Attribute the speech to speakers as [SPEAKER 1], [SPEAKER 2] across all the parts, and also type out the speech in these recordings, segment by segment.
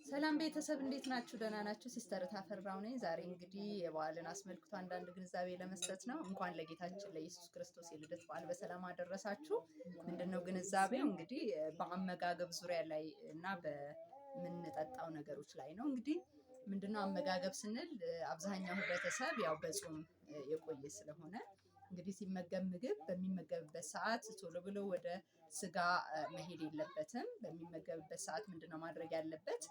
[SPEAKER 1] ሰላም ቤተሰብ እንዴት ናችሁ? ደህና ናችሁ? ሲስተር ታፈራው ነኝ። ዛሬ እንግዲህ የበዓልን አስመልክቶ አንዳንድ ግንዛቤ ለመስጠት ነው። እንኳን ለጌታችን ለኢየሱስ ክርስቶስ የልደት በዓል በሰላም አደረሳችሁ። ምንድነው ግንዛቤው? እንግዲህ በአመጋገብ ዙሪያ ላይ እና በምንጠጣው ነገሮች ላይ ነው። እንግዲህ ምንድነው አመጋገብ ስንል አብዛኛው ህብረተሰብ ያው በጾም የቆየ ስለሆነ እንግዲህ ሲመገብ ምግብ በሚመገብበት ሰዓት ቶሎ ብሎ ወደ ስጋ መሄድ የለበትም። በሚመገብበት ሰዓት ምንድነው ማድረግ ያለበት?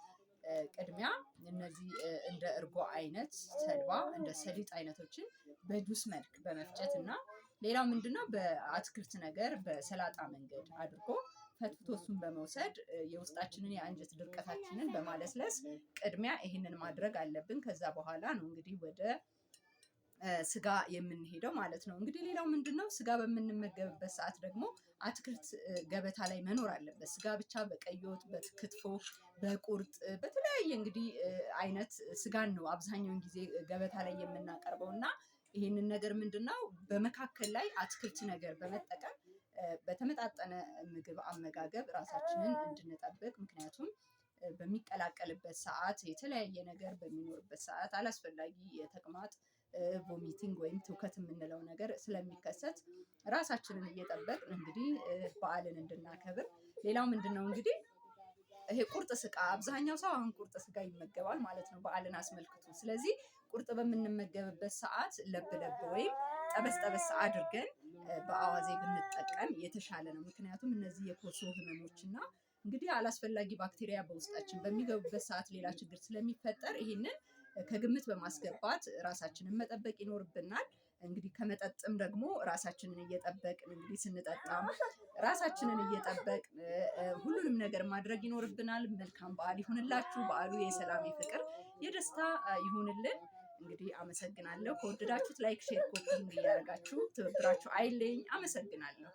[SPEAKER 1] ቅድሚያ እነዚህ እንደ እርጎ አይነት፣ ተልባ፣ እንደ ሰሊጥ አይነቶችን በጁስ መልክ በመፍጨት እና ሌላው ምንድነው በአትክልት ነገር በሰላጣ መንገድ አድርጎ ፈትፍቶ እሱን በመውሰድ የውስጣችንን የአንጀት ድርቀታችንን በማለስለስ ቅድሚያ ይህንን ማድረግ አለብን። ከዛ በኋላ ነው እንግዲህ ወደ ስጋ የምንሄደው ማለት ነው። እንግዲህ ሌላው ምንድነው ስጋ በምንመገብበት ሰዓት ደግሞ አትክልት ገበታ ላይ መኖር አለበት። ስጋ ብቻ በቀይ ወጥ፣ በክትፎ፣ በቁርጥ በተለያየ እንግዲህ አይነት ስጋን ነው አብዛኛውን ጊዜ ገበታ ላይ የምናቀርበው እና ይህንን ነገር ምንድነው በመካከል ላይ አትክልት ነገር በመጠቀም በተመጣጠነ ምግብ አመጋገብ ራሳችንን እንድንጠብቅ። ምክንያቱም በሚቀላቀልበት ሰዓት የተለያየ ነገር በሚኖርበት ሰዓት አላስፈላጊ የተቅማጥ ቮሚቲንግ ወይም ትውከት የምንለው ነገር ስለሚከሰት ራሳችንን እየጠበቅን እንግዲህ በዓልን እንድናከብር። ሌላው ምንድነው እንግዲህ ይሄ ቁርጥ ስጋ አብዛኛው ሰው አሁን ቁርጥ ስጋ ይመገባል ማለት ነው በዓልን አስመልክቶ። ስለዚህ ቁርጥ በምንመገብበት ሰዓት ለብ ለብ ወይም ጠበስ ጠበስ አድርገን በአዋዜ ብንጠቀም የተሻለ ነው። ምክንያቱም እነዚህ የኮሶ ህመሞችና እንግዲህ አላስፈላጊ ባክቴሪያ በውስጣችን በሚገቡበት ሰዓት ሌላ ችግር ስለሚፈጠር ይሄንን ከግምት በማስገባት ራሳችንን መጠበቅ ይኖርብናል። እንግዲህ ከመጠጥም ደግሞ ራሳችንን እየጠበቅን እንግዲህ ስንጠጣም ራሳችንን እየጠበቅን ሁሉንም ነገር ማድረግ ይኖርብናል። መልካም በዓል ይሁንላችሁ። በዓሉ የሰላም፣ የፍቅር፣ የደስታ ይሁንልን። እንግዲህ አመሰግናለሁ። ከወደዳችሁት ላይክ፣ ሼር፣ ኮፒ እያደረጋችሁ ትብብራችሁ አይለኝ። አመሰግናለሁ።